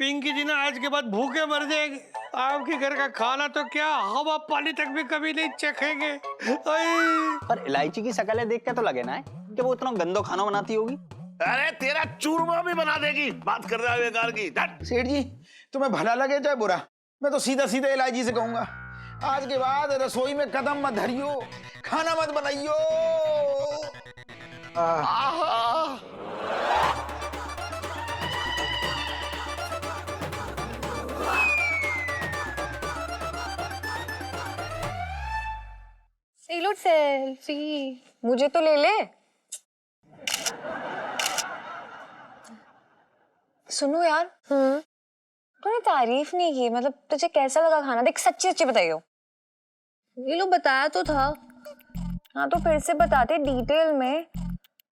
पिंकी जी ना आज के बाद भूखे मर जाएगी। आपके घर का खाना तो क्या हवा पानी तक भी कभी नहीं चखेंगे। पर इलायची की शक्लें देख के तो लगे ना है कि वो इतना गंदो खाना बनाती होगी। अरे तेरा चूरमा भी बना देगी, बात कर रहा है बेकार की। सेठ जी तुम्हें भला लगे चाहे बुरा, मैं तो सीधा सीधा इलायची से कहूंगा, आज के बाद रसोई में कदम मत धरियो, खाना मत बनाइयो। लो सेल्फी, मुझे तो ले ले। सुनो यार, तूने तारीफ नहीं की, मतलब तुझे कैसा लगा खाना? देख सच्ची सच्ची बताइयो। ये लो बताया तो था। हाँ तो फिर से बता दे डिटेल में,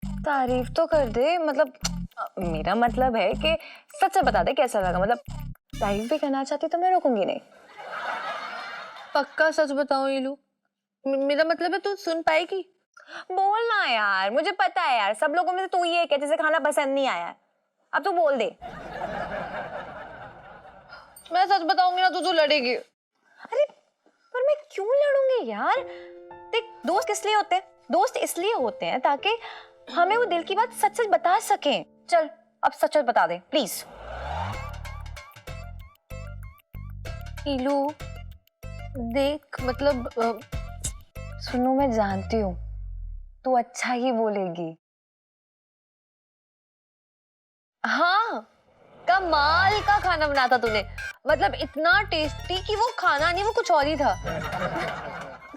तारीफ तो कर दे। मतलब मेरा मतलब है कि सच से बता दे कैसा लगा। मतलब तारीफ भी करना चाहती तो मैं रोकूंगी नहीं। पक्का सच बताओ ये लो, मेरा मतलब है तू सुन पाएगी? बोल ना यार, मुझे पता है यार सब लोगों में से तू ही एक है जिसे खाना पसंद नहीं आया है। अब तू बोल दे। मैं सच बताऊंगी ना तो लड़ेगी। अरे पर मैं क्यों लड़ूंगी यार? देख दोस्त किस लिए होते हैं? दोस्त इसलिए होते हैं ताकि हमें वो दिल की बात सच सच बता सकें। चल अब सच सच बता दे प्लीज। ईलू देख, मतलब सुनो मैं जानती हूँ तू अच्छा ही बोलेगी। हाँ कमाल का खाना बनाता तूने, मतलब इतना टेस्टी कि वो खाना नहीं वो कुछ और ही था।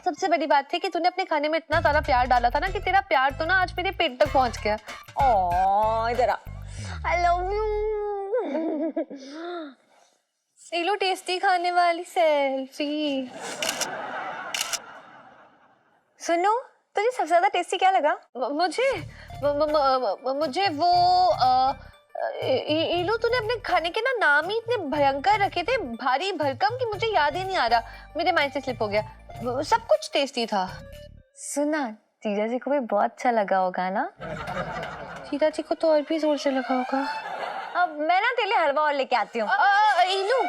सबसे बड़ी बात थी कि तूने अपने खाने में इतना सारा प्यार डाला था ना कि तेरा प्यार तो ना आज मेरे पेट तक पहुंच गया। ओह इधर आ, आई लव यू। लो टेस्टी खाने वाली सेल्फी। सुनो तुझे सबसे ज्यादा टेस्टी क्या लगा? मुझे वो इलू तूने अपने खाने के ना नाम ही इतने भयंकर रखे थे, भारी भरकम, कि मुझे याद ही नहीं आ रहा, मेरे माइंड से स्लिप हो गया। सब कुछ टेस्टी था। सुना जीजा जी को भी बहुत अच्छा लगा होगा ना? जीजा जी को तो और भी जोर से लगा होगा। अब मैं ना तेरे लिए हलवा और लेके आती हूँ। इलू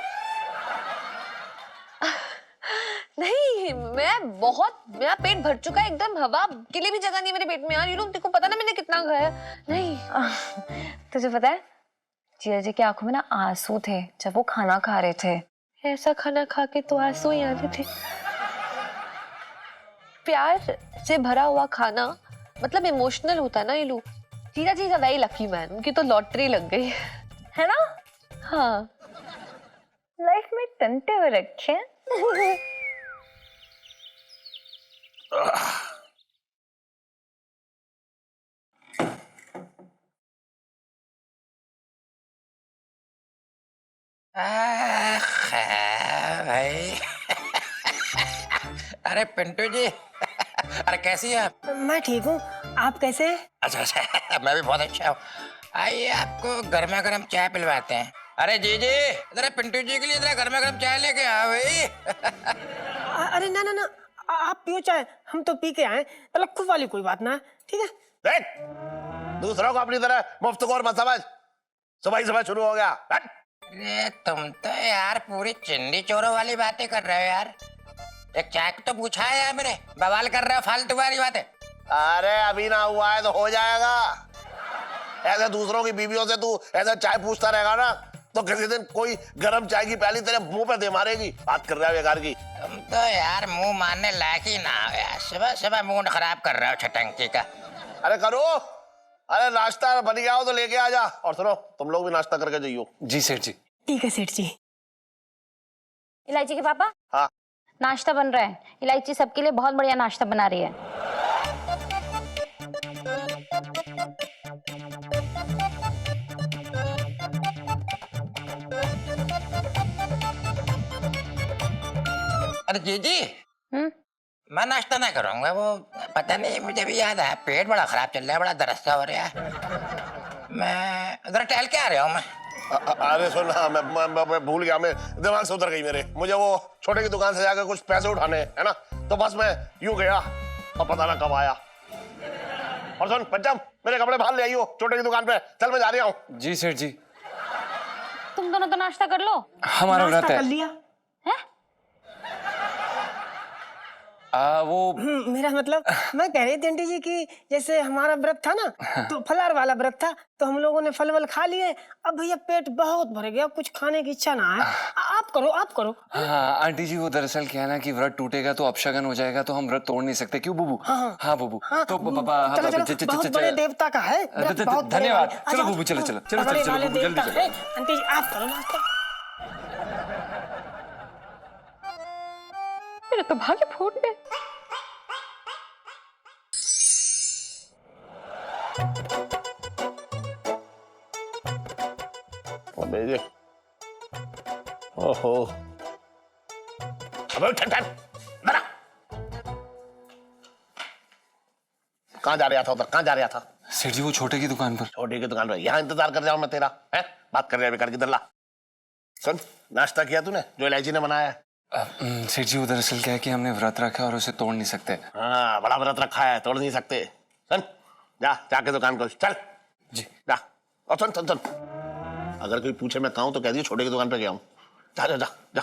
नहीं, मेरा पेट भर चुका है एकदम, हवा के लिए भी जगह नहीं है मेरे पेट में यार। तेरे को पता ना मैंने कितना खाया। नहीं तुझे पता है जिया जी की आंखों में ना आंसू थे जब वो खाना खा रहे थे। ऐसा खाना खा के तो आंसू ही आ रहे थे। प्यार से भरा हुआ खाना मतलब इमोशनल होता है ना इलू। जीजा जी is a very lucky man, उनकी तो लॉटरी लग गई है ना? हाँ लाइफ में टंटे हुए रखे। भाई अरे पिंटू जी, अरे कैसी है आप? मैं ठीक हूँ, आप कैसे हैं? अच्छा मैं भी बहुत अच्छा हूँ। आइए आपको गर्मा गर्म चाय पिलवाते हैं। अरे जी जी इधर पिंटू जी के लिए इधर गर्मा गर्म चाय लेके आओ भाई। अरे ना ना ना, आप पियो चाय, हम तो पी के आए। लक्कू वाली कोई बात ना, ठीक है? देख दूसरों को अपनी तरह मुफ्तखोर मत समझ, सुबह ही सुबह शुरू हो गया। अरे तुम तो यार पूरी चिंदी चोरों वाली बातें कर रहे हो यार। एक चाय तो पूछा है यार, मैंने बवाल कर रहे हो फालतू वाली बातें। अरे अभी ना हुआ है तो हो जाएगा। ऐसे दूसरों की बीवियों से तू ऐसा चाय पूछता रहेगा ना तो किसी दिन कोई गरम चाय की प्याली तेरे मुंह पे दे मारेगी। बात कर रहा है बेकार की। तुम तो यार मुंह मारने लायक ही ना हो यार, सुबह सुबह मूड खराब कर रहे हो छटंकी का। अरे करो, अरे नाश्ता बन गया हो तो लेके आ जा। और सुनो तुम लोग भी नाश्ता करके जाइयो। जी सेठ जी। ठीक है सेठ जी। इलायची के पापा, हाँ नाश्ता बन रहा है। इलायची सबके लिए बहुत बढ़िया नाश्ता बना रही है। अरे जीजी मैं नाश्ता ना करूंगा, वो पता नहीं मुझे भी याद है पेट बड़ा खराब चल रहा है, बड़ा दर्द सा हो रहा है। मैं उधर टहल के आ रहा हूँ मैं। अरे सुन, मैं भूल गया, मैं दिमाग से उतर गई मेरे। मुझे वो छोटे की दुकान से जाकर कुछ पैसे उठाने है ना, तो बस मैं यूं गया और पता ना कब आया। और सुन पंचम, मेरे कपड़े बाहर ले आइयो छोटे की दुकान पे। चल मैं जा रहा हूँ। जी सेठ जी। तुम तुम दोनों तो नाश्ता कर लो। हमारा व्रत नाश्ता है। कर लिया। हैं? वो मेरा मतलब मैं कह रही थी आंटी जी कि जैसे हमारा व्रत था ना, तो फलाहार वाला व्रत था, तो हम लोगों ने फल वल खा लिए। अब भैया पेट बहुत भर गया, कुछ खाने की इच्छा ना है। आप करो, आप करो। हाँ आंटी जी, वो दरअसल क्या है ना कि व्रत टूटेगा तो अपशगन हो जाएगा, तो हम व्रत तोड़ नहीं सकते। क्यों बुबू? हाँ बुबू। तो चलो चलो, बहुत बड़े देवता का है व्रत, बहुत बड़े धन्यवाद। वाले। चलो अच्छा, बुबू, चलो चलो चलो बड़े चलो वाले बुबू, जल्दी देवता चलो। है। आंटी जी आप करो नाश्ता। मेरे तो भाग्य फूट गए। अबे ये, ओहो, अबे ठन ठन, बड़ा, कहाँ जा रहा था उधर? कहाँ जा रहा था? सेठ जी वो छोटे की दुकान पर। छोटी की दुकान पर। यहाँ इंतजार कर जाऊं मैं तेरा? है बात कर रहा है बेकार की। दल्ला सुन, नाश्ता किया तूने जो इलायची ने बनाया है? सेठ जी वो दरअसल क्या है कि हमने व्रत रखा है और उसे तोड़ नहीं सकते। हाँ, बड़ा व्रत रखा है, तोड़ नहीं सकते। सुन, जा जाके दुकान को चल जी। जा। और सुन सुन सुन, अगर कोई पूछे मैं कहूँ तो कह दिए छोटे की दुकान पे गया हूँ। जा जा जा जा।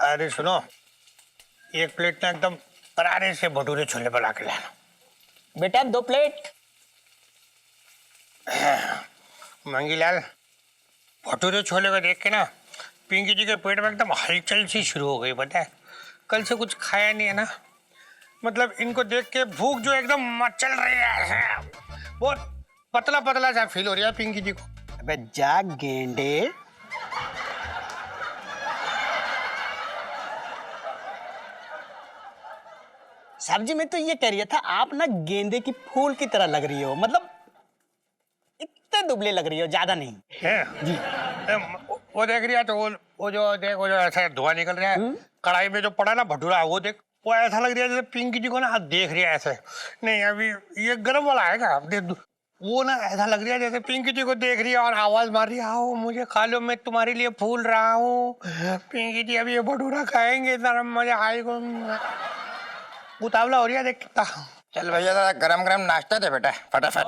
अरे सुनो, एक प्लेट ना एकदम करारे से भटूरे छोले बना के लाना। बेटा 2 प्लेट। मंगीलाल, भटूरे छोले को देख के ना पिंकी जी के पेट में एकदम हलचल सी शुरू हो गई। पता है, कल से कुछ खाया नहीं है ना, मतलब इनको देख के भूख जो एकदम मचल रही है, बहुत पतला पतला सा फील हो रहा है पिंकी जी को। अबे जा गेंडे। सब्जी में तो ये कह रही था, आप ना गेंदे की फूल की तरह लग रही हो, मतलब इतने दुबले लग रही हो, ज्यादा नहीं। है जी। वो देख रही है तो वो जो देख, वो जो ऐसा धुआं निकल रहा है कढ़ाई में जो पड़ा ना भटूरा, वो देख, वो ऐसा लग रहा है जैसे पिंकी जी को ना देख रही है ऐसे। नहीं अभी ये गर्म वाला है क्या? वो ना ऐसा लग रहा है जैसे पिंकी जी को देख रही है और आवाज मार रही है, आओ मुझे खा लो, मैं तुम्हारे लिए फूल रहा हूँ। पिंकी जी अभी ये भटूरा खाएंगे, इतना मजा आएगा। उतावला हो रही है देख कितना। चल भैया जरा गरम गरम नाश्ता दे बेटा फटाफट।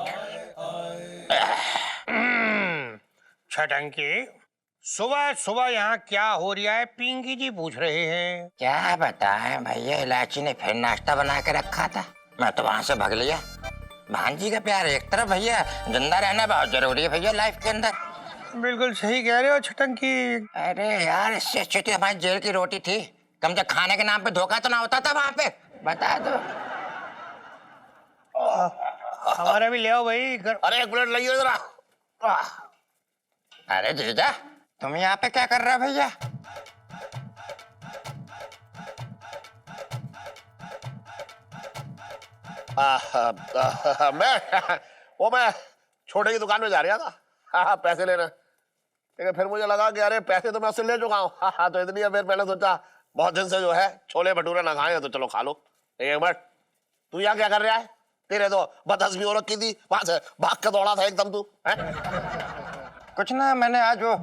छटंकी, सुबह सुबह यहाँ क्या हो रहा है? पिंकी जी पूछ रहे हैं। क्या बताएं भैया, इलायची ने फिर नाश्ता बना के रखा था, मैं तो वहां से भाग लिया। भांजी का प्यार एक तरफ भैया, जिंदा रहना बहुत जरूरी है भैया लाइफ के अंदर। बिल्कुल सही कह रहे हो छटंकी। अरे यार, इससे अच्छी तो हमारी जेल की रोटी थी, कम से खाने के नाम पे धोखा तो ना होता था वहां पे, बता दो। हमारा भी ले आओ भाई। अरे एक प्लेट लाइए जरा। अरे जीजा, तुम यहाँ पे क्या कर रहे हो भैया? मैं छोटे की दुकान में जा रहा था, हाँ पैसे लेने। लेकिन फिर मुझे लगा कि अरे पैसे तो मैं उससे ले चुका हूँ, हाँ तो इतनी फिर मैंने सोचा बहुत दिन से जो है छोले भटूरे ना खाए तो चलो खा लो। एक मिनट, तू यहाँ क्या कर रहा है? तेरे तो बदहजमी हो रखी थी, वहां से भाग के दौड़ा था एकदम तू है? कुछ ना, मैंने आज वो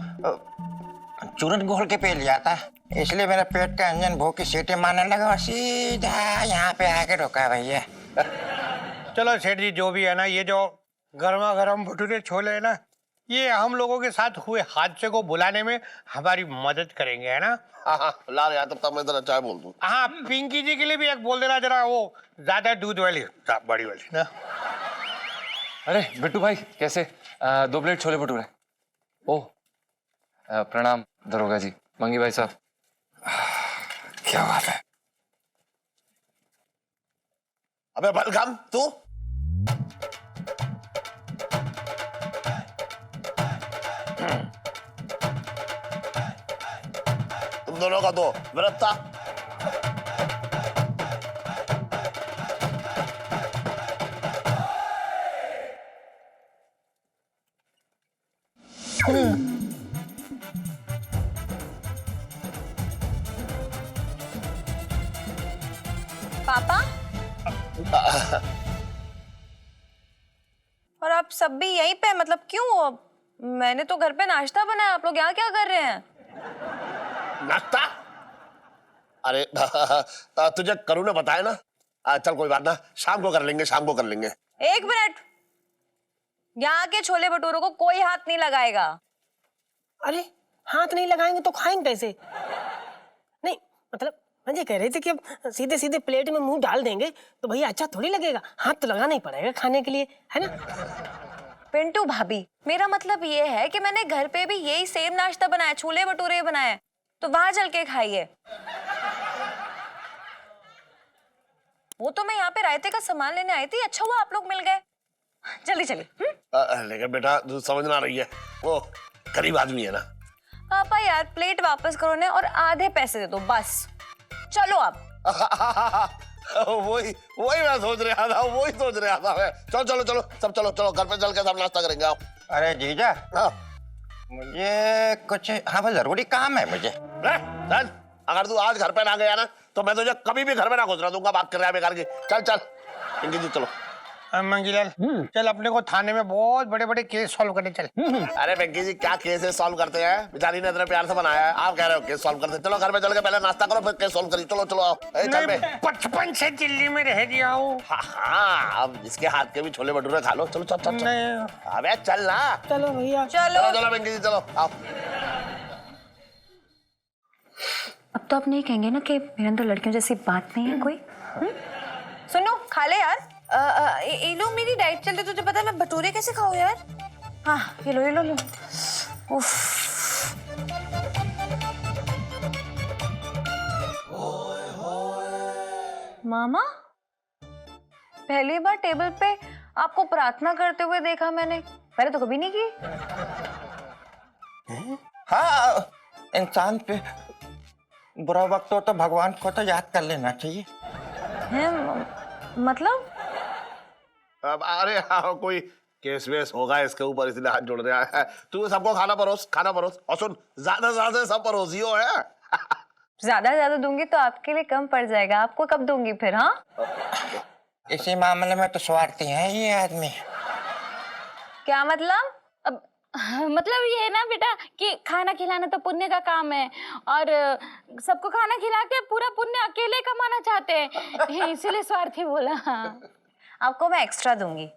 चूरन घोल के पी लिया था, इसलिए मेरा पेट का इंजन भूख की सीटी मारने लगा और सीधा यहाँ पे आके रुका भैया। चलो सेठ जी, जो भी है ना, ये जो गर्मा गर्म भटूरे छोले है ना, ये हम लोगों के साथ हुए हादसे को बुलाने में हमारी मदद करेंगे, है ना? हाँ ला यार, तब तक मैं जरा चाय बोल दूं। हाँ, पिंकी जी के लिए भी एक बोल देना जरा, वो ज्यादा दूध वाली, बड़ी वाली ना। अरे बिट्टू भाई कैसे? 2 प्लेट छोले भटूरे। ओह प्रणाम दरोगा जी, मंगी भाई साहब। क्या बात है? अबे बलगम, तू तुम दोनों का तो व्रत था। पापा, और आप सब भी यहीं पे, मतलब क्यों? मैंने तो घर पे नाश्ता बनाया, आप लोग यहाँ क्या कर रहे हैं? नाश्ता? अरे तुझे करू ने बताया ना। चल कोई बात ना, शाम को कर लेंगे, शाम को कर लेंगे। एक मिनट, यहाँ के छोले भटूरों को कोई हाथ नहीं लगाएगा। अरे हाथ नहीं लगाएंगे तो खाएंगे कैसे? नहीं मतलब मैं ये कह रही थी कि अब सीधे सीधे प्लेट में मुंह डाल देंगे तो भैया अच्छा थोड़ी लगेगा, हाथ तो लगाना ही पड़ेगा खाने के लिए, है ना? पिंटू भाभी, मेरा मतलब ये है कि मैंने घर पे भी यही सेम नाश्ता बनाया, छोले भटूरे बनाए, तो वहां चल के खाइए। वो तो मैं यहाँ पे रायते का सामान लेने आई थी, अच्छा हुआ आप लोग मिल गए। जल्दी चलिए। लेकिन बेटा तू समझ ना रही है, वो गरीब आदमी है ना। पापा यार प्लेट वापस करो ना और आधे पैसे दे दो बस। चलो अब। वही मैं सोच रहा था, वही सोच रहा था मैं। चलो चलो चलो सब चलो चलो, घर पे चल के सब नाश्ता करेंगे। आओ। अरे जीजा, हाँ मुझे कुछ वो जरूरी काम है मुझे। चल, अगर तू आज घर पे ना गया ना तो मैं तुझे कभी भी घर में ना घुसने दूंगा। बात कर रहा है बेकार की। चल चल पिंकी जी चलो। मंगीलाल चल, अपने को थाने में बहुत बड़े बड़े केस सॉल्व करने चल। अरे पिंकी जी क्या केस सॉल्व करते हैं, बेचारी ने इतने प्यार से बनाया है, आप कह रहे हो केस सॉल्व करते। चलो घर में चल के पहले नाश्ता करो फिर केस सॉल्व करिए। चलो चलो आओ। चल बे। 55 से दिल्ली में रह दिया हूँ। हाँ अब इसके हाथ के भी छोले भटूरे खा लो। चलो चल चल चल। नहीं। अबे चल ना। चलो भैया चलो चलो चलो पिंकी जी चलो आओ। अब तो आप नहीं कहेंगे ना कि मेरे अंदर लड़कियों जैसी बात नहीं है कोई? सुनो, खा ले यार। ये लो, मेरी डाइट चल रही, तुझे पता है मैं भटूरे कैसे खाऊं यार। हाँ ये लो ये लो लो। उफ। मामा, पहली बार टेबल पे आपको प्रार्थना करते हुए देखा मैंने, पहले तो कभी नहीं की। हाँ, इंसान पे बुरा वक्त हो तो भगवान को तो याद कर लेना चाहिए। मतलब अब अरे हाँ कोई केस वेस होगा इसके ऊपर इसलिए हाथ जोड़ रहा है। तू सबको खाना परोस और सुन ज्यादा ज्यादा सब परोसियो है। ज्यादा दूंगी तो आपके लिए कम पड़ जाएगा, आपको कब दूंगी फिर? हाँ इसी मामले में तो स्वार्थी है ये आदमी। क्या मतलब? मतलब ये है ना बेटा कि खाना खिलाना तो पुण्य का काम है और सबको खाना खिला के पूरा पुण्य अकेले कमाना चाहते हैं, इसीलिए स्वार्थी बोला। आपको मैं एक्स्ट्रा दूंगी,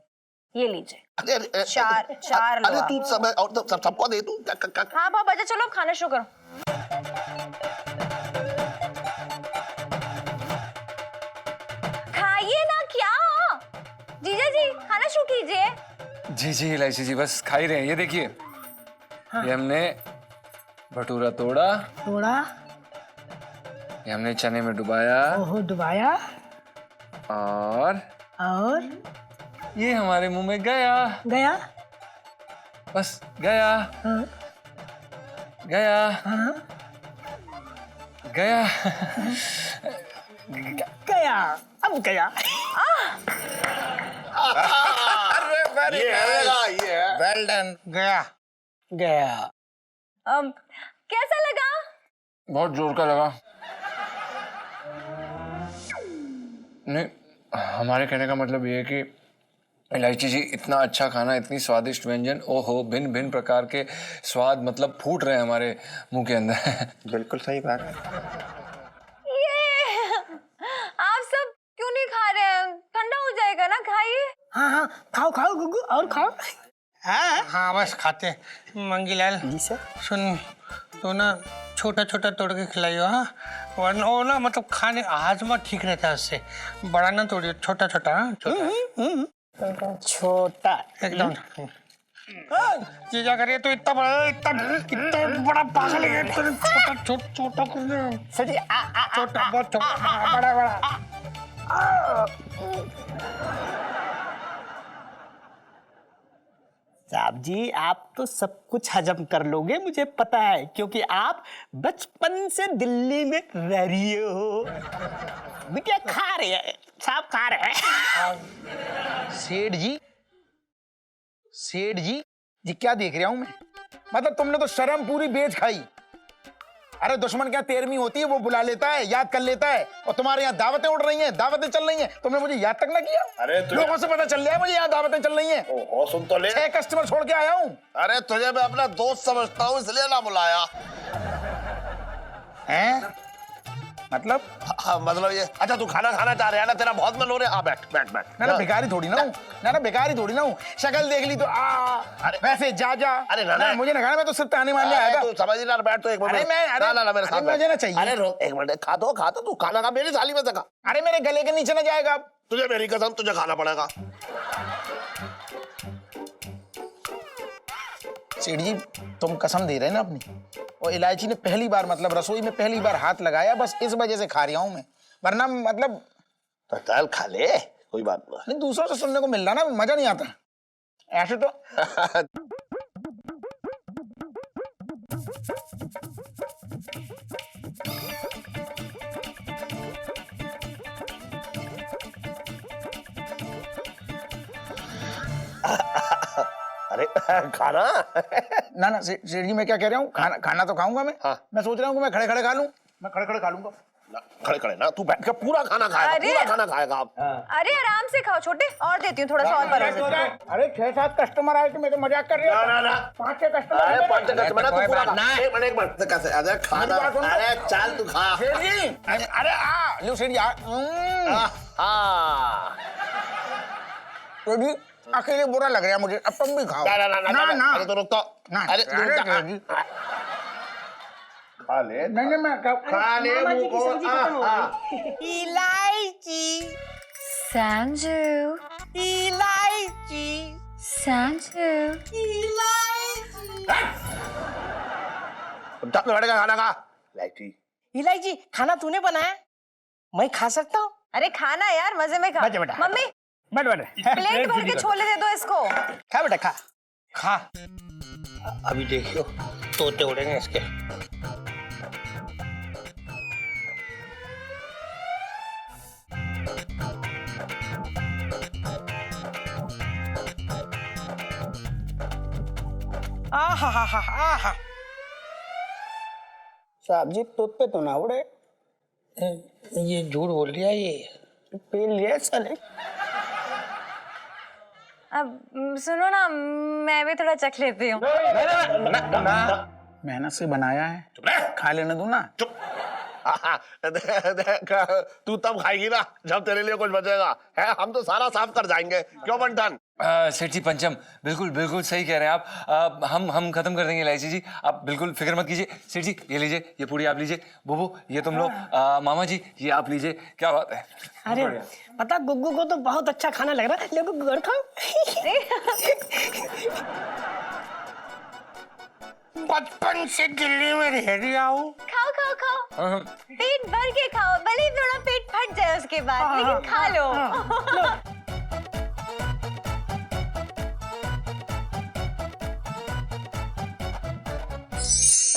ये लीजिए। अरे चार लो अरे आप। तू सब और तो सबको दे तू। हाँ बाबा जी चलो खाना शुरू करो। खाइए ना, क्या जीजा जी खाना शुरू कीजिए। जी जी इलायची जी बस खा ही रहे हैं। ये देखिए ये हमने भटूरा तोड़ा, ये हमने चने में डुबाया, ओहो डुबाया, और ये हमारे मुंह में गया। बस गया। गया। अब गया। ये है वेल डन। गया। कैसा लगा? बहुत जोर का लगा। नहीं, हमारे कहने का मतलब ये है कि इलायची जी इतना अच्छा खाना, इतनी स्वादिष्ट व्यंजन, ओहो भिन्न भिन्न प्रकार के स्वाद मतलब फूट रहे हैं हमारे मुंह के अंदर। बिल्कुल सही बात। ये आप सब क्यों नहीं खा रहे हैं? ठंडा हो जाएगा ना, खाइए। हाँ खाओ गुग्गू और खाओ। हाँ बस खाते। मंगीलाल जी सर। सुन, तो ना छोटा छोटा तोड़ के खिलाइयो। हाँ वरना वो ना मतलब खाने हाजमा ठीक रहता है उससे। बड़ा ना तोड़ियो, छोटा छोटा। हाँ छोटा एकदम। जीजा करिए तो इतना बड़ा पागल है। छोटा करने छोटा, बहुत छोटा, बड़ा। साहब जी आप तो सब कुछ हजम कर लोगे मुझे पता है, क्योंकि आप बचपन से दिल्ली में रह रही हो। क्या खा रहे हैं साहब, खा रहे हैं। सेठ जी क्या देख रहा हूं मैं? मतलब तुमने तो शर्म पूरी बेच खाई। अरे दुश्मन क्या 13वीं होती है वो बुला लेता है, याद कर लेता है, और तुम्हारे यहाँ दावतें उड़ रही हैं, दावतें चल रही हैं, तुमने मुझे याद तक ना किया। अरे लोगों से पता चल रहा है मुझे यहाँ दावतें चल रही हैं। ओहो सुन तो ले। 6 कस्टमर छोड़ के आया हूँ। अरे तुझे मैं अपना दोस्त समझता हूँ इसलिए ना बुलाया। हैं? मतलब हाँ, मतलब ये अच्छा तू खाना खाना चाह रहा है ना, तेरा बहुत मन हो रहा है, हाँ बैठ बैठ बैठ। ना भिखारी थोड़ी ना हूँ, ना भिखारी थोड़ी ना हूँ। शक्ल देख ली तो अरे वैसे जा अरे ना, मुझे ना खाना, मैं तो सिर्फ ताने मारने आया था। तू समझ नहीं रहा, बैठ तो एक मिनट। अरे ना मेरे साथ मुझे ना चाहिए। अरे रोक एक मिनट, खा दो तू खाना खा, मेरी थाली में से खा। अरे मेरे गले के नीचे ना जाएगा अब। तुझे मेरी कसम, तुझे खाना पड़ेगा। सेठ जी तुम कसम दे रहे हैं ना अपनी, और इलायची ने पहली बार मतलब रसोई में पहली बार हाथ लगाया, बस इस वजह से खा रहा हूं मैं, वरना मतलब तो चल खा ले, कोई बात नहीं। दूसरों से सुनने को मिल रहा ना, मजा नहीं आता ऐसे तो। अरे खाना ना सेठ जी मैं क्या कह रहा हूँ, खाना तो खाऊंगा मैं। हाँ। मैं सोच रहा हूँ कि मैं खड़े खड़े खा लूं, मैं खड़े खड़े खा लूंगा। खड़े खड़े ना, तू बैठ के पूरा खाना खाएगा, अरे! पूरा खाना खाएगा आप। अरे आराम से खाओ छोटे, और देती हूँ थोड़ा सा और परोस। अरे 6-7 कस्टमर आए तो मैं तो मजाक कर रहा हूँ। ना 5-6 कस्टमर अरे आए। 5 कस्टमर ना, तू पूरा खा। ना। एक मिनट कैसे, अरे खाना, मेरी बात सुनो। अरे चल तू खा। सेठ जी अरे लो सेठ जी हाँ सेठ जी अकेले बुरा लग रहा है मुझे, अब तुम भी खाओ। ना अरे तो रुक तो, ना, अरे तू रुक सेठ जी। खा ले, नहीं मैं खा ले मामा जी मुंह की को। सब्जी खत्म हो गई। इलायची संजू, इलायची संजू, इलायची बैठ के खाना खा। इलायची इलायची खाना तूने बनाया, मैं खा सकता हूँ? अरे खाना यार मजे में खा। बेटा। मम्मी बैठ प्लेट भर के छोले दे दो इसको। खा बेटा खा। खा। अभी देखियो तोते उड़ेंगे इसके। आहा साहब जी तुझ पे तो ना उड़े, ये झूठ बोल रहा है ये। पी लिए चले। अब सुनो ना, मैं भी थोड़ा चख लेती हूँ। मेहनत से बनाया है, खा लेने दो ना। चुप। देख तू तब खाएगी ना जब तेरे लिए कुछ बचेगा, है हम तो सारा साफ कर जाएंगे, क्यों बंटन? सेठ जी पंचम बिल्कुल बिल्कुल सही कह रहे हैं आप। हम खत्म कर देंगे इलायची जी, आप बिल्कुल फिक्र मत कीजिए। सेठ जी ये लीजिए, ये पूड़ी आप लीजिए, बुबू ये तुम लो, मामा जी ये आप लीजिए। क्या बात है। अरे पता गुग्गू को तो बहुत अच्छा खाना लग रहा है, ले गुग्गू और खाओ। बचपन से दिल्ली में रह रहा हूँ। खाओ खाओ खाओ, पेट भर के खाओ, भले ही थोड़ा पेट फट जाए उसके बाद, लेकिन खा लो।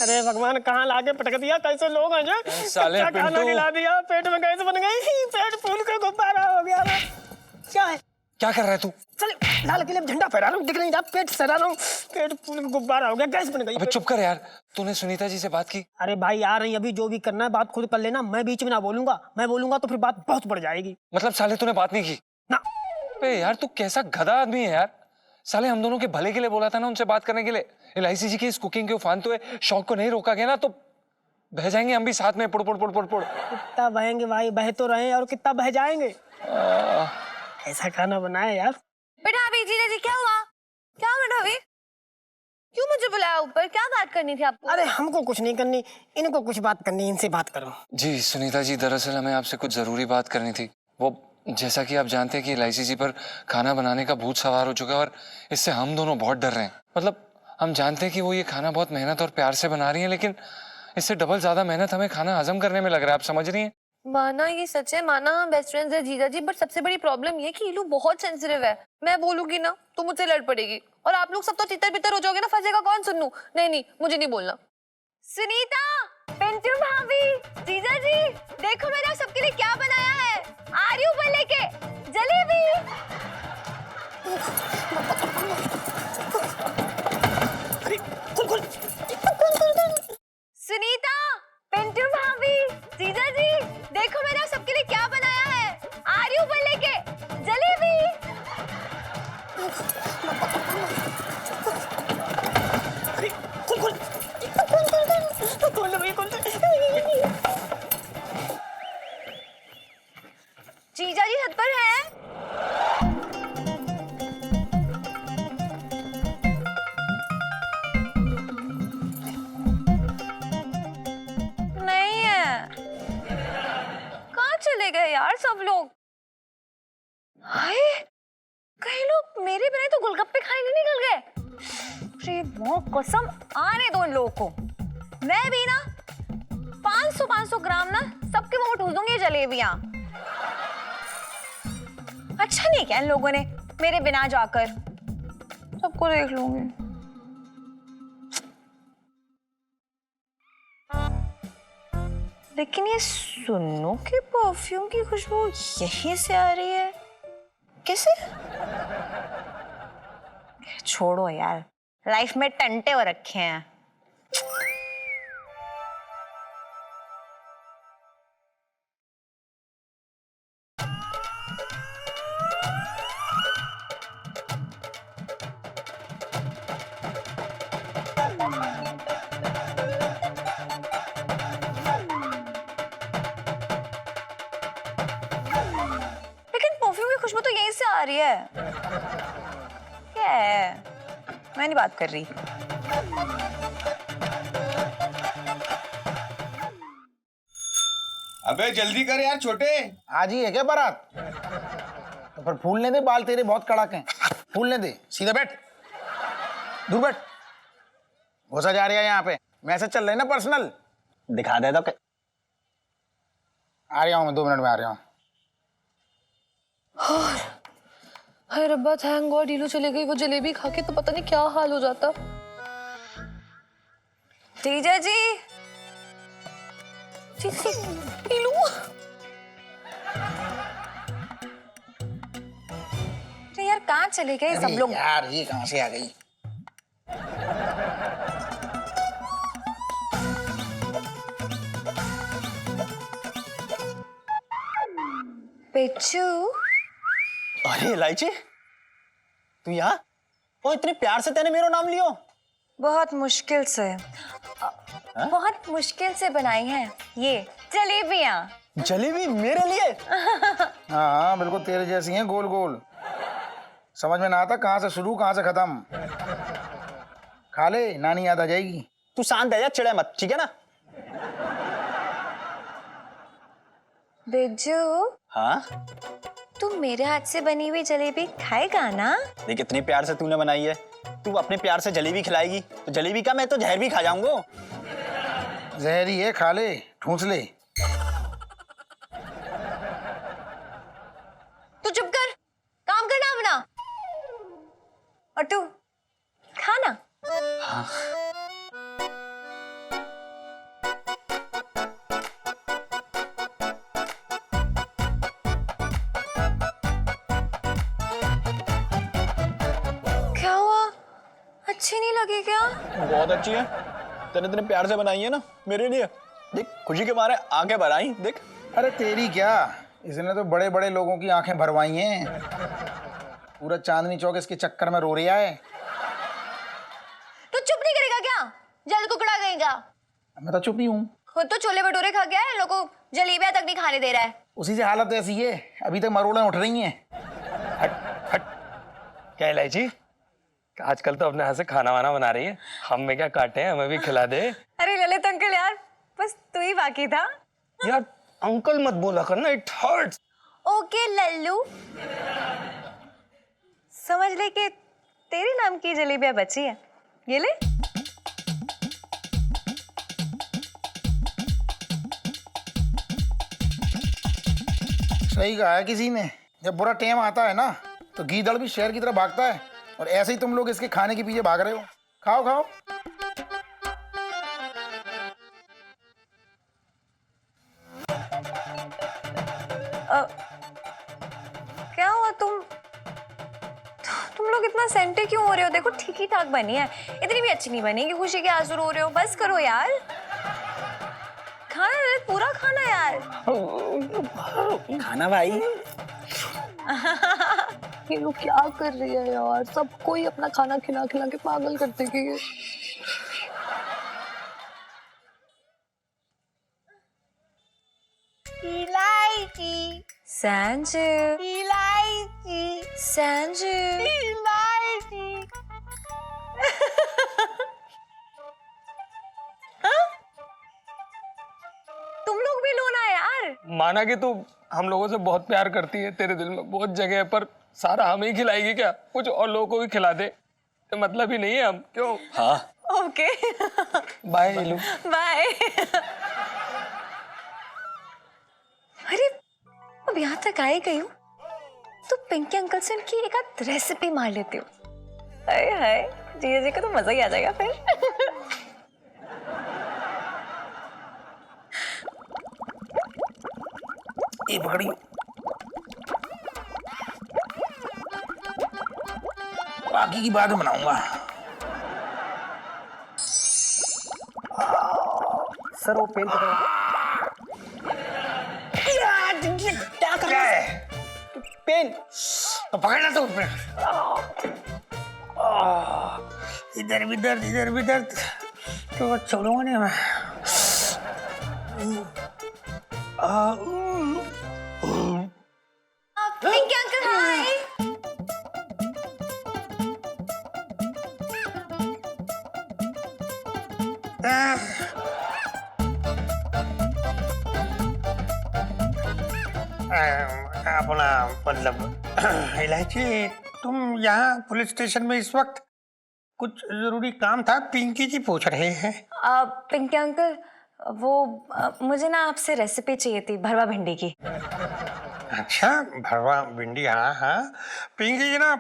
अरे भगवान कहाँ लाके पटक दिया, कैसे लोग हैं जो साले अच्छा खाना पिंटू। खिला दिया, पेट में गैस बन गई, पेट फूल के गुब्बारा हो गया। क्या है, क्या कर रहा है तू? चल लाल किले में झंडा फहरा रहा हूँ, दिख नहीं रहा, पेट सरा रहा हूँ, पेट फूल के गुब्बारा हो गया, गैस बन गई। अबे चुप कर यार, तूने सुनीता जी से बात की? अरे भाई आ रही, अभी जो भी करना है बात खुद कर लेना, मैं बीच में ना बोलूंगा, मैं बोलूंगा तो फिर बात बहुत बढ़ जाएगी। मतलब साले तूने बात नहीं की? ना अबे यार तू कैसा गधा आदमी है यार। साले हम दोनों के भले के लिए बोला था ना उनसे बात करने के लिए। इलायची जी की इस कुकिंग के उफान तो शौक को नहीं रोका गया ना, तो बह जाएंगे हम भी साथ में, पुड़ पुड़ पुड़ पुड़ पुड़। कितना बहेंगे भाई, बह तो रहे और कितना बह जाएंगे। ऐसा खाना बनाया यार। बेटा अभी जीजा जी क्या हुआ, क्या बेटा अभी क्यों मुझे बुलाया ऊपर, क्या बात करनी थी आपको? अरे हमको कुछ नहीं करनी, इनको कुछ बात करनी, इनसे बात करो। जी सुनीता जी, दरअसल हमें आपसे कुछ जरूरी बात करनी थी। वो जैसा कि आप जानते हैं कि इलायची जी पर खाना बनाने का भूत सवार हो चुका है और इससे हम दोनों बहुत डर रहे हैं। मतलब हम जानते हैं कि वो ये खाना बहुत मेहनत और प्यार से बना रही हैं, लेकिन इससे डबल ज्यादा मेहनत हमें खाना हजम करने में लग रहा है। आप समझ रही हैं? माना ये सच है, माना हम बेस्ट फ्रेंड्स है जीजा जी, बट सबसे बड़ी प्रॉब्लम ये कि इलू बहुत सेंसिटिव है। मैं बोलूंगी ना तो मुझसे लड़ पड़ेगी और आप लोग सब तो तितर बितर हो जाओगे ना, फंसेगा कौन सुनूं? नहीं मुझे नहीं बोलना। सुनीता, पिंटू भाभी, जीजा जी देखो मैंने सबके लिए क्या बनाया है, आ रही हूँ मैं लेके जलेबी। सुनीता, पिंटू भाभी, जीजा जी देखो मैंने सबके लिए क्या बनाया है, आ रही हूँ मैं लेके जलेबी। शेर है? नहीं है। कहाँ चले गए यार सब लोग? हाय, कई लोग मेरे बिना तो गोलगप्पे खाने नहीं निकल गए। अरे वो कसम, आने दो इन लोगों को। मैं भी ना 500 ग्राम ना सबके मुंह में ठूस दूंगी ये जलेबियां। अच्छा नहीं क्या इन लोगों ने मेरे बिना जाकर? सबको देख लूंगी। लेकिन ये सुन्नू के परफ्यूम की खुशबू यहीं से आ रही है, कैसे? छोड़ो यार, लाइफ में टंटे हो रखे हैं। लेकिन परफ्यूम की खुशबू तो यहीं से आ रही है। क्या है? मैं नहीं बात कर रही। अबे जल्दी कर यार छोटे, आज ही है क्या बारात? तो फिर फूलने दे, बाल तेरे बहुत कड़क हैं। फूलने दे, सीधा बैठ, दूर बैठ। घुसा जा रही है यहाँ पे, मैसेज चल रहा है ना पर्सनल। दिखा दे तो आ रहा हूँ मैं, 2 मिनट में आ रहा हूँ। हाय रब्बा, थैंक गॉड ढीलू चले गई। वो जलेबी खा के तो पता नहीं क्या हाल हो जाता। जीजा जी, ढीलू, अरे यार कहाँ चले गए सब लोग? यार ये कहाँ से आ गई? पिच्चू, अरे इलायची, तू यहाँ? ओ इतने प्यार से तेने मेरा नाम लियो? बहुत मुश्किल से, बहुत मुश्किल से बनाई हैं ये जलेबियां। जलेबी मेरे लिए? हाँ बिल्कुल तेरे जैसी हैं, गोल गोल। समझ में ना आता कहाँ से शुरू कहाँ से खत्म। खा ले, नानी याद आ जाएगी। तू शांत है यार, चिढ़े मत, ठीक है ना? बिज्जू, हाँ तू मेरे हाथ से बनी हुई जलेबी खाएगा ना? देख इतने प्यार से तूने बनाई है, तू अपने प्यार से जलेबी खिलाएगी तो जलेबी का मैं तो जहर भी खा जाऊंगा। जहरी है, खा ले, ठूंस ले। तू चुप कर, काम करना अपना। और तू खाना। हाँ। क्या हुआ? अच्छी नहीं लगी क्या? बहुत अच्छी है, तेने इतने प्यार से बनाई है ना मेरे लिए। देख खुशी के मारे आंखें भर आई, देख। अरे तेरी क्या, इसने तो बड़े बड़े लोगों की आंखें भरवाई हैं। पूरा चांदनी चौक इसके चक्कर में रो रहा है। तू चुप नहीं करेगा क्या? जल कुकड़ा गएगा। मैं तो चुप ही हूँ। खुद तो छोले भटूरे खा गया है, लोगों को जलेबियां तक नहीं खाने दे रहा है। उसी से हालत ऐसी है, अभी तक मरोड़ें उठ रही हैं। क्या इलायची, आजकल तो अपने हाथ से खाना वाना बना रही है, हम में क्या काटे हैं, हमें भी खिला दे। अरे ललित अंकल यार, बस तू ही बाकी था। यार अंकल मत बोला करना, इट हर्ट्स। ओके लल्लू, समझ ले कि तेरे नाम की जलेबियां बची है, ये ले। सही कहा है किसी ने, जब बुरा टाइम आता है ना तो गीदड़ भी शेर की तरह भागता है, और ऐसे ही तुम लोग इसके खाने के पीछे भाग रहे हो। खाओ खाओ। क्या हुआ? तुम लोग इतना सेंटे क्यों हो रहे हो? देखो ठीक ही ठाक बनी है, इतनी भी अच्छी नहीं बनी कि खुशी के आंसू रो रहे हो। बस करो यार, खाना ललित, पूरा खाना यार। खाना भाई। ये लोग क्या कर रही है यार, सबको ही अपना खाना खिला खिला के पागल करते कि इलायची, सांजू, संजू तुम लोग भी लो ना यार। माना कि तू हम लोगों से बहुत प्यार करती है, तेरे दिल में बहुत जगह है, पर सारा हमें ही खिलाएगी क्या? कुछ और लोगों को भी खिला दे, तो मतलब ही नहीं है हम, क्यों? हाँ ओके बाय नीलू। बाय। अरे अब यहाँ तक आई गई हूँ तो पिंकी अंकल से उनकी एक आध रेसिपी मार लेती हूँ। हाय हाय जीजा जी का तो मजा ही आ जाएगा फिर। ये पकड़ी। बाकी की बात बनाऊंगा। सर वो पेन पकड़ो। क्या कर रहा है? पेन तो पकड़ना तो उसमें। इधर भी दर्द, इधर भी दर्द, तो छोड़ूंगा नहीं मैं। Pinky uncle hi. अपना मतलब इलायची, तुम यहाँ पुलिस स्टेशन में इस वक्त कुछ जरूरी काम था, पिंकी जी पूछ रहे हैं। पिंकी अंकल वो मुझे ना आपसे रेसिपी चाहिए थी भरवा भिंडी की। अच्छा, भरवा भिंडी, हाँ हाँ। पिंकी जी ना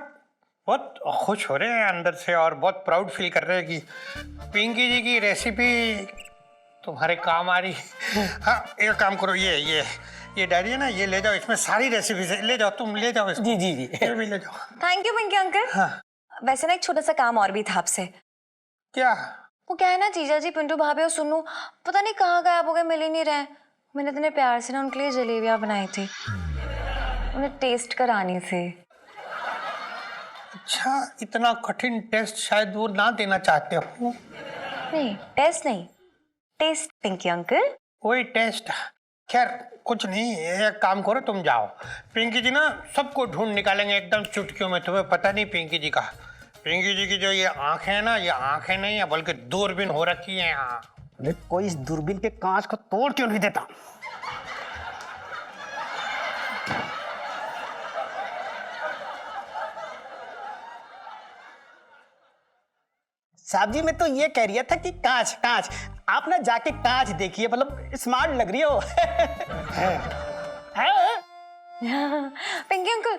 बहुत खुश हो रहे हैं अंदर से और बहुत प्राउड फील कर रहे हैं कि पिंकी जी की रेसिपी तुम्हारे काम आ रही। हाँ एक काम करो, ये डायरी है ना, ये ले जाओ, इसमें सारी रेसिपी ले जाओ, तुम ले जाओ इसको। जी जी जी। ये भी ले जाओ। Thank you Pinky uncle. हाँ। वैसे ना एक छोटा सा काम और भी था आपसे। क्या? वो क्या है ना, जीजा जी पिंटू भाभी और सुन्नू पता नहीं कहाँ गायब हो गए, मिल ही नहीं रहे। मैंने इतने प्यार से ना उनके लिए जलेबियां बनाई थी, उन्हें टेस्ट करानी थी। अच्छा, इतना कठिन टेस्ट शायद वो ना देना चाहते हो। नहीं टेस्ट नहीं, टेस्ट पिंकी अंकल। वही टेस्ट। खैर कुछ नहीं, एक काम करो, तुम जाओ। पिंकी जी ना सबको ढूंढ निकालेंगे एकदम चुटकियों में। तुम्हें पता नहीं पिंकी जी का, पिंकी जी की जो ये आंखें है ना, ये आंखें नहीं है बल्कि दूरबीन हो रखी है यहाँ। अरे कोई इस दूरबीन के कांच को तोड़ क्यों नहीं देता? साहब जी मैं तो ये कह रहा था कि कांच कांच, आप ना जाके कांच देखिए, मतलब स्मार्ट लग रही हो। पिंकी अंकल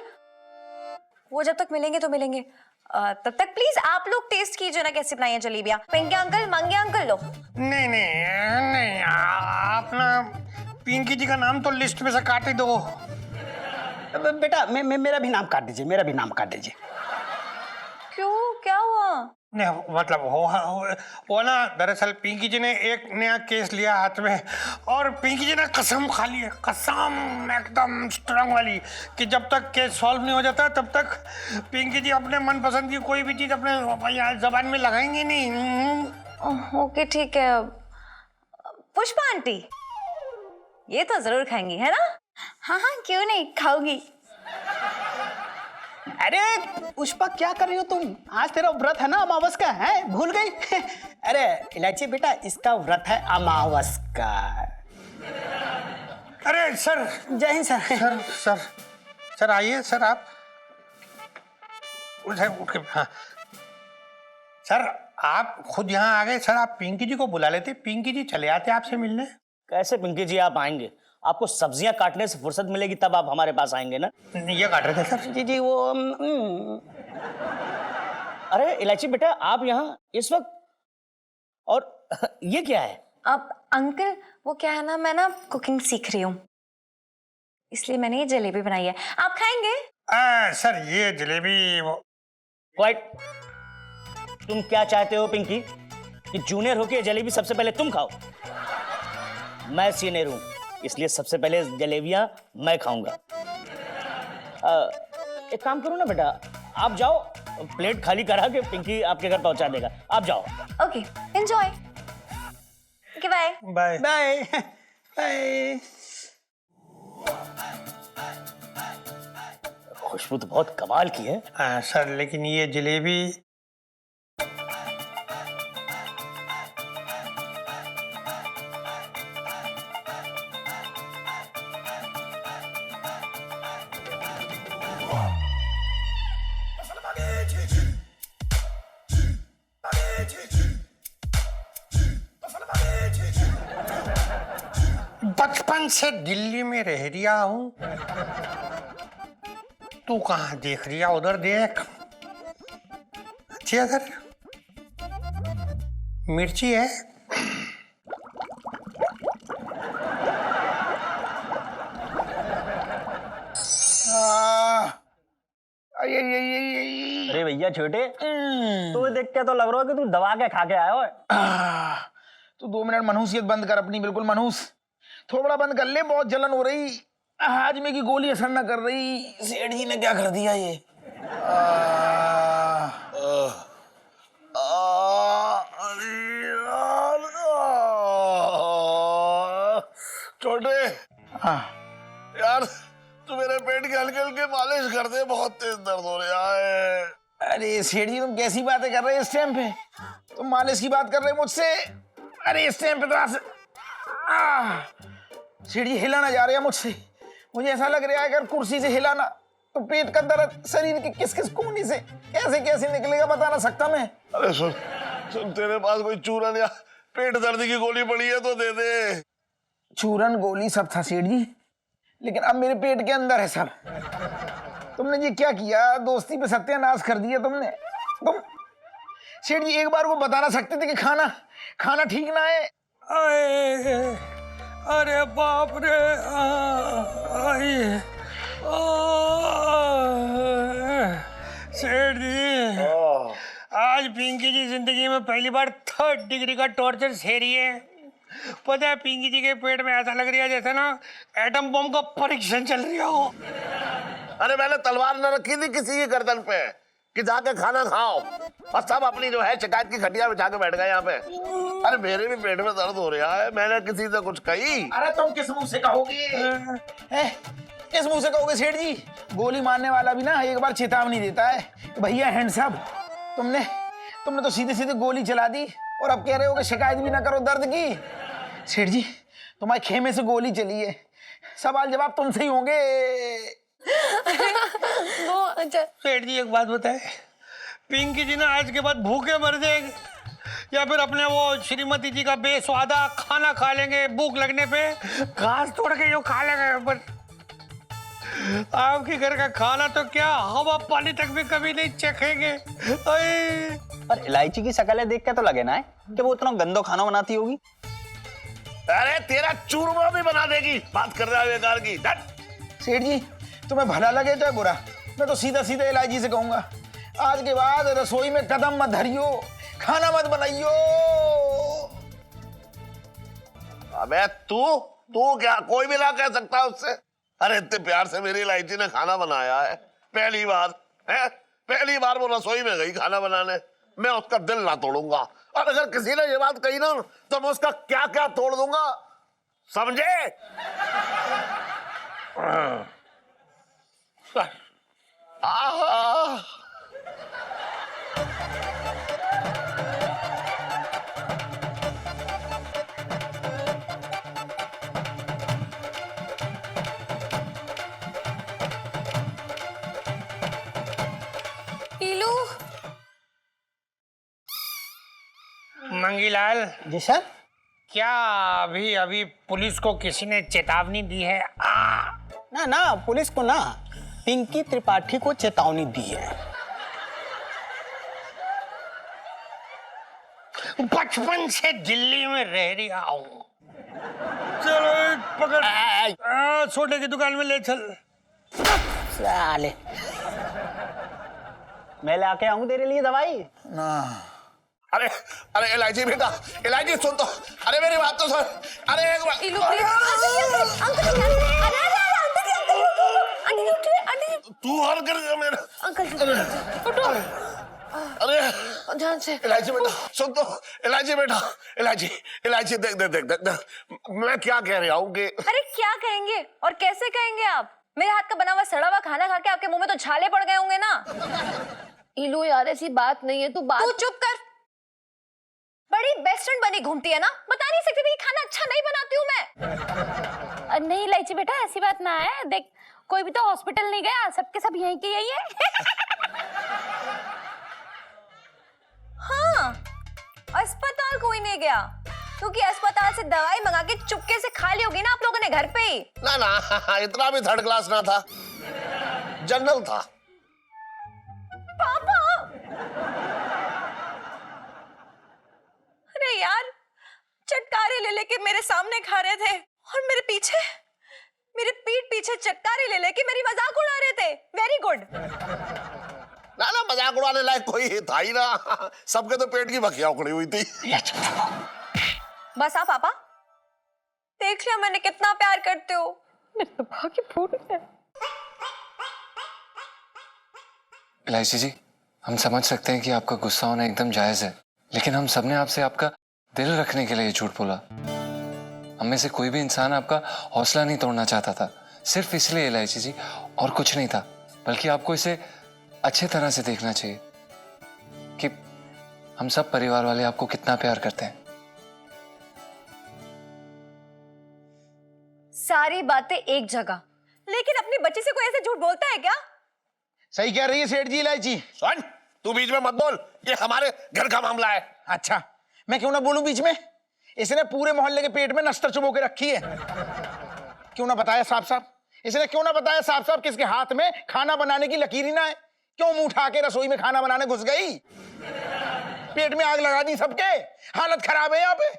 वो जब तक मिलेंगे तो मिलेंगे, तब तक प्लीज आप लोग टेस्ट कीजिए ना कैसे बनाई है जलेबियां। पिंकी अंकल, मंगे अंकल लो। नहीं नहीं नहीं, आप ना पिंकी जी का नाम तो लिस्ट में से काट ही दो। बेटा मेरा भी नाम काट दीजिए, मेरा भी नाम काट दीजिए। क्यों, क्या हुआ? नहीं मतलब वो ना दरअसल पिंकी जी ने एक नया केस लिया हाथ में, और पिंकी जी ने कसम खा ली है, कसम एकदम स्ट्रांग वाली, कि जब तक केस सॉल्व नहीं हो जाता तब तक पिंकी जी अपने मनपसंद की कोई भी चीज अपने जबान में लगाएंगे नहीं। ओके ठीक है। पुष्पा आंटी ये तो जरूर खाएंगी है ना? हाँ हाँ क्यों नहीं, खाऊंगी। अरे पुष्पा क्या कर रही हो तुम? आज तेरा व्रत है ना अमावस का, है भूल गई? अरे इलायची बेटा, इसका व्रत है अमावस का। अरे सर, जय Hind sir. Sir sir sir आइए सर, आप उठ के। हाँ सर, आप खुद यहाँ आ गए सर, आप पिंकी जी को बुला लेते, पिंकी जी चले आते आपसे मिलने। कैसे पिंकी जी आप आएंगे? आपको सब्जियां काटने से फुर्सत मिलेगी तब आप हमारे पास आएंगे ना। ये काट रहे थे सर। जी जी वो अरे इलायची बेटा आप यहाँ इस वक्त, और ये क्या है? अब अंकल वो क्या है ना, मैं ना कुकिंग सीख रही हूँ, इसलिए मैंने ये जलेबी बनाई है, आप खाएंगे? सर ये जलेबी क्वाइट। तुम क्या चाहते हो पिंकी, कि जूनियर होके जलेबी सबसे पहले तुम खाओ? मैं सीनियर हूं, इसलिए सबसे पहले जलेबियां मैं खाऊंगा। एक काम करो ना बेटा, आप जाओ, प्लेट खाली करा के पिंकी आपके घर पहुंचा देगा, आप जाओ। Okay enjoy. Okay bye bye bye bye. खुशबू तो बहुत कमाल की है। सर लेकिन ये जलेबी बचपन से दिल्ली में रह रिया हूं। तू कहाँ देख रिया? उधर देख, अच्छी अगर मिर्ची है। अरे भैया छोटे, तो देख के तो लग रहा है कि तू दबा के खा के आया हो। तू 2 मिनट मनहूसियत बंद कर अपनी, बिल्कुल मनहूस। थोड़ा बंद कर ले, बहुत जलन हो रही। हाजमे की गोली असर न कर रही। सेठ जी ने क्या कर दिया ये? छोटे यार, तू मेरे पेट की हल्के हल्के मालिश कर दे, बहुत तेज दर्द हो रहा है। अरे सेठ जी, तुम कैसी बातें कर रहे हैं इस टाइम पे? तुम मालिश की बात कर रहे हो मुझसे? अरे इस टाइम पे तो सेठ जी हिला ना जा रहा है मुझसे। मुझे ऐसा लग रहा है अगर कुर्सी से हिलाना तो पेट का दर्द शरीर के किस किस कोने से कैसे कैसे निकलेगा बता ना सकता मैं। अरे सुन सुन, तेरे पास कोई चूरन या पेट दर्द की गोली पड़ी है तो दे दे। चूरन गोली सब था सेठ जी, लेकिन अब मेरे पेट के अंदर है सब। तुमने ये क्या किया? दोस्ती पे सत्यानाश कर दिया तुमने। तुम सेठ जी एक बार को बता ना सकते थे कि खाना खाना ठीक ना है? अरे बाप रे, सेठ जी, आज पिंकी जी जिंदगी में पहली बार 3rd डिग्री का टॉर्चर सह रही है। पता है पिंकी जी के पेट में ऐसा लग रहा है जैसे ना एटम बम का परीक्षण चल रहा हो। अरे मैंने तलवार न रखी थी किसी की गर्दन पे कि जाके खाना खाओ, और सब अपनी जो है शिकायत की खटिया बिछा के बैठ गए यहाँ पे। अरे मेरे भी पेट में दर्द हो रहा है, मैंने किसी से कुछ कही? अरे तुम किस मुंह से कहोगे? किस मुंह से कहोगे सेठ जी? गोली मारने वाला भी ना एक बार चेतावनी देता है कि भैया हैंड्स अप। तुमने तो सीधे सीधे गोली चला दी और अब कह रहे हो कि शिकायत भी ना करो दर्द की। सेठ जी तुम्हारे खेमे से गोली चली है, सवाल जवाब तुमसे ही होंगे। वो अच्छा सेठ जी एक बात बताए, पिंकी जी ना आज के बाद भूखे मर जाएंगे या फिर अपने वो श्रीमती जी का बेस्वादा खाना खा लेंगे? भूख लगने पे घास तोड़ के जो खा लेंगे, पर आपके घर का खाना तो क्या हवा पानी तक भी कभी नहीं चखेंगे। पर इलायची की शक्लें देख के तो लगे ना है कि वो इतना गंदो खाना बनाती होगी। अरे तेरा चूरमा भी बना देगी, बात कर रहा है बेकार की। सेठ जी तुम्हें भला लगे चाहे बुरा, मैं तो सीधा सीधा इलायची से कहूंगा, आज के बाद रसोई में कदम मत धरियो, खाना मत बनाइयो। अबे तू क्या कोई भी ना कह सकता उससे? अरे इतने प्यार से मेरी इलायची ने खाना बनाया है, पहली बार वो रसोई में गई खाना बनाने, मैं उसका दिल ना तोड़ूंगा। और अगर किसी ने ये बात कही ना तो मैं उसका क्या क्या तोड़ दूंगा, समझे? आहा। पीलू। मंगीलाल जी सर। क्या अभी पुलिस को किसी ने चेतावनी दी है? ना पुलिस को ना, पिंकी त्रिपाठी को चेतावनी दी है। बचपन से दिल्ली में रह रहा हूँ। चलो पकड़, छोटे की दुकान में ले चल। साले मैं लाके आऊं तेरे लिए दवाई ना। अरे अरे इलायची बेटा, इलायची सुन तो, अरे मेरी बात तो सुन। अरे एक बार पीलू तू हर कर मेरा उठो। अरे ध्यान से। इलायची बेटा सुन तो, इलायची बेटा, इलायची देख देख देख देख, मैं क्या कह रहा हूँ कि अरे क्या कहेंगे और कैसे कहेंगे आप? मेरे हाथ का बना हुआ सड़ा हुआ खाना खा के आपके मुंह में तो छाले पड़ गए होंगे ना। इलू यार ऐसी बात नहीं है, तू तू चुप कर। बड़ी बेस्ट फ्रेंड बनी घूमती है ना, बता नहीं सकती थी खाना अच्छा नहीं बनाती हूँ मैं। नहीं इलायची बेटा, ऐसी बात ना है। देख कोई भी तो हॉस्पिटल नहीं गया, सबके सब यहीं के यही है। हाँ, अस्पताल कोई नहीं गया, क्योंकि अस्पताल से दवाई मंगा के चुपके से खा ली होगी ना आप लोगों ने घर पे ही। ना ना, इतना भी थर्ड क्लास ना था, जनरल था। पापा, अरे यार, चटकारे ले लेके मेरे सामने खा रहे थे और मेरे पीठ पीछे चटकारे ले लेके मेरी मजाक उड़ा रहे थे। Very good. ना ना, मजाक उड़ाने लायक कोई था ही ना, सबके तो पेट की बखिया उखड़ी हुई थी। बस आप पापा, देख लिया मैंने कितना प्यार करते हो। मेरे तो भाग्य फूट गया। इलायची जी, हम समझ सकते हैं कि आपका गुस्सा होना एकदम जायज है, लेकिन हम सबने आपसे आपका दिल रखने के लिए झूठ बोला। हम में से कोई भी इंसान आपका हौसला नहीं तोड़ना चाहता था, सिर्फ इसलिए इलायची जी, और कुछ नहीं था। बल्कि आपको इसे अच्छे तरह से देखना चाहिए कि हम सब परिवार वाले आपको कितना प्यार करते हैं। सारी बातें एक जगह, लेकिन अपनी बच्ची से कोई ऐसे झूठ बोलता है क्या? सही कह रही है सेठ जी इलायची। सुन, तू बीच में मत बोल, ये हमारे घर का मामला है। अच्छा, मैं क्यों ना बोलूं बीच में? इसने पूरे मोहल्ले के पेट में नस्तर चुबो के रखी है। क्यों ना बताया साफ साफ? इसने क्यों ना बताया साफ साफ किसके हाथ में खाना बनाने की लकीर ही ना है? क्यों मुंह उठा के रसोई में खाना बनाने घुस गई? पेट में आग लगा दी सबके, हालत खराब है यहाँ पे।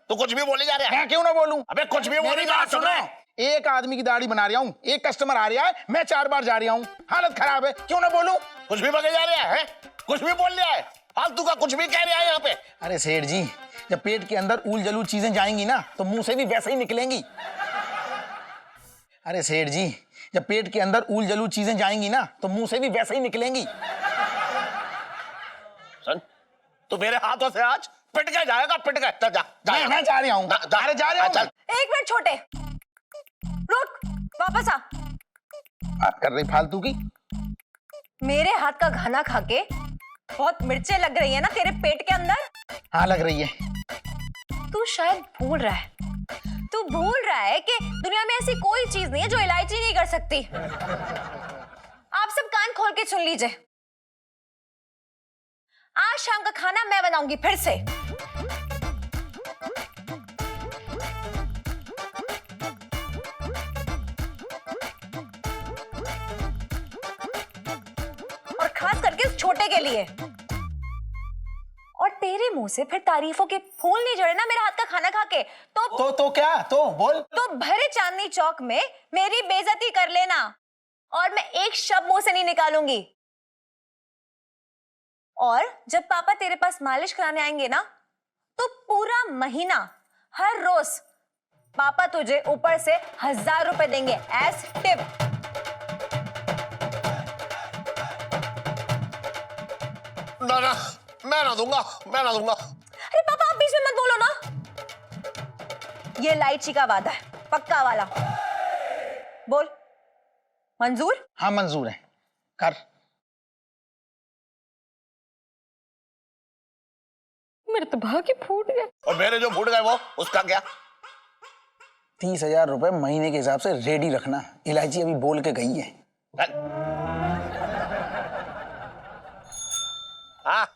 तू कुछ भी बोले जा रहा है। मैं क्यों ना बोलूं? अबे कुछ भी बोली जा, सुन रहा है। एक आदमी की दाढ़ी बना रहा हूँ, एक कस्टमर आ रहा है, मैं 4 बार जा रहा हूँ, हालत खराब है, क्यों ना बोलूं? कुछ भी बगे जा रहा है, कुछ भी बोल रहा है, फालतू का कुछ भी कह रहा है यहाँ पे। अरे सेठ जी, जब पेट के अंदर ऊल जलूल चीजें जाएंगी ना, तो मुंह से भी वैसे ही निकलेंगी। अरे सेठ जी, जब पेट के अंदर ऊल जलूल चीजें जाएंगी ना, तो मुंह से भी वैसे ही निकलेंगी। सुन, तू मेरे हाथों से आज पिट के जाएगा, पिट के। जा, जा, मैं जा रहा हूँ। अरे जा रहा हूँ। एक मिनट छोटे, रुक, वापस आ। बात कर रही फालतू की। मेरे हाथ का खाना खा के बहुत मिर्चें लग रही है ना तेरे पेट के अंदर? हाँ लग रही है। तू शायद भूल रहा है, तू भूल रहा है कि दुनिया में ऐसी कोई चीज नहीं है जो इलायची नहीं कर सकती। आप सब कान खोल के सुन लीजिए, आज शाम का खाना मैं बनाऊंगी फिर से। और खास करके उस छोटे के लिए। और तेरे मुंह से फिर तारीफों के फूल नहीं झड़े ना मेरे हाथ का खाना खा के, तो क्या? तो बोल। तो भरे चांदनी चौक में मेरी बेइज्जती कर लेना, और मैं एक शब्द मुंह से नहीं निकालूंगी। और जब पापा तेरे पास मालिश कराने आएंगे ना, तो पूरा महीना हर रोज पापा तुझे ऊपर से 1000 रुपए देंगे एज टिप। ना ना, मैं ना दूंगा, मैं ना दूंगा। अरे पापा आप बीच में मत बोलो ना, ये इलायची का वादा है, पक्का वाला। बोल, मंजूर? हाँ मंजूर है, कर। मेरे तो भाग्य फूट गए। और मेरे जो फूट गए वो, उसका क्या? 30,000 रुपए महीने के हिसाब से रेडी रखना। इलायची अभी बोल के गई है। हाँ,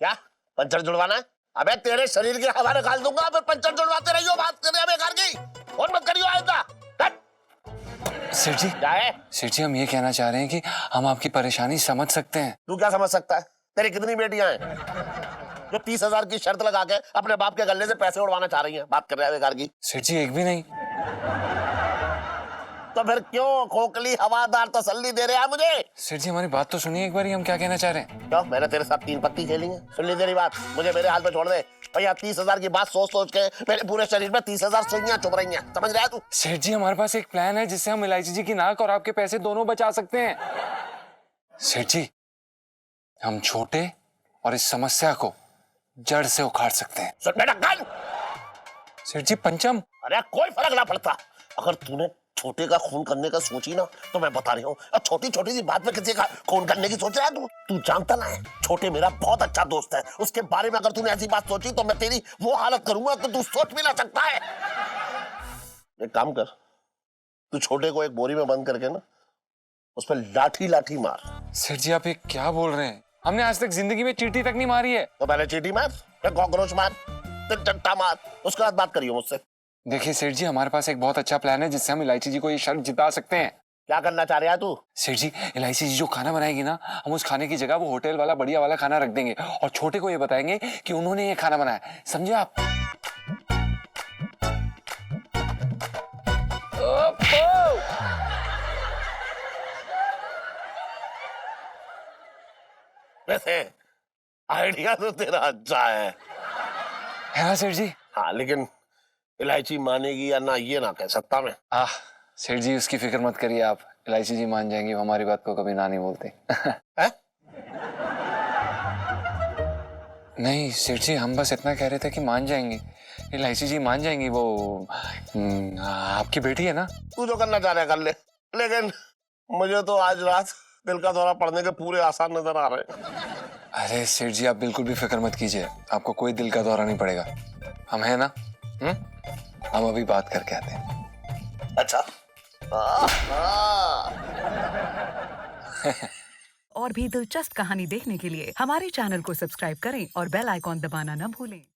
क्या पंचर जुड़वाना है? अबे तेरे शरीर के हवा निकाल दूंगा, फिर पंचर जुड़वाते रहियो, बात करने बेकार की। और मत करियो आइंदा। सेठ जी, सेठ जी, हम ये कहना चाह रहे हैं कि हम आपकी परेशानी समझ सकते हैं। तू क्या समझ सकता है? तेरी कितनी बेटियां हैं जो 30,000 की शर्त लगा के अपने बाप के गले से पैसे उड़वाना चाह रही हैं? बात कर रहे हैं बेकार की। सेठ जी, एक भी नहीं। तो फिर क्यों खोखली हवादार तसल्ली दे रहे हैं मुझे? सेठ जी, हमारी बात तो सुनिए एक बार, हम क्या कहना चाह रहे हैं। क्यों? मैंने तेरे साथ 3 पत्ती खेली है, सुन ली तेरी बात, मुझे मेरे हाल पे छोड़ दे। भैया 30,000 की बात सोच सोच के मेरे पूरे शरीर में 30,000 सुइयां चुभ रही हैं, समझ रहा है तू? सेठ जी, हमारे पास एक प्लान है जिससे हम इलायची जी की नाक और आपके पैसे दोनों बचा सकते हैं। सेठ जी, हम छोटे और इस समस्या को जड़ से उखाड़ सकते हैं। सुन बेटा, गन! सेठ जी, पंचम। अरे कोई फर्क ना पड़ता, अगर तूने छोटे का खून करने का सोची ना तो मैं बता रही हूँ, छोटी छोटी सी बात पे किसी का खून करने की सोच रहा है तू जानता ना है छोटे मेरा बहुत अच्छा दोस्त है, उसके बारे में अगर तूने ऐसी बात सोची तो मैं तेरी वो हालत करूंगा तो तू सोच भी ना सकता है। एक काम कर, तू छोटे को एक बोरी में बंद करके ना उस पर लाठी लाठी मार। सेठ जी आप ये क्या बोल रहे हैं? हमने आज तक जिंदगी में चींटी तक नहीं मारी है। तो पहले चींटी मार, फिर कॉकरोच मार, फिर चट्टा मार, उसके बाद बात करियो मुझसे। देखिए सेठ जी हमारे पास एक बहुत अच्छा प्लान है जिससे हम इलायची जी को ये शर्त जिता सकते हैं। क्या करना चाह रहा है तू? सेठ जी इलायची जी जो खाना बनाएगी ना, हम उस खाने की जगह वो होटल वाला बढ़िया वाला खाना रख देंगे और छोटे को ये बताएंगे कि उन्होंने ये खाना बनाया, समझे आप? वैसे आइडिया तो तेरा अच्छा है ना सेठ जी? हाँ, लेकिन इलायची मानेगी या ना ये ना कह सकता मैं। सेठ जी उसकी फिक्र मत करिए आप, इलायची जी मान जाएंगी, वो हमारी बात को कभी ना नहीं बोलते। है? नहीं सेठ जी हम बस इतना कह रहे थे कि मान जाएंगी, इलायची जी मान जाएंगी, वो आपकी बेटी है ना। तू जो करना चाह रहा है कर ले, लेकिन मुझे तो आज रात दिल का दौरा पड़ने के पूरे आसार नजर आ रहे हैं। अरे सेठ जी आप बिल्कुल भी फिक्र मत कीजिए, आपको कोई दिल का दौरा नहीं पड़ेगा, हम हैं ना। हम अभी बात करके आते हैं। अच्छा और भी दिलचस्प कहानी देखने के लिए हमारे चैनल को सब्सक्राइब करें और बेल आइकॉन दबाना न भूलें।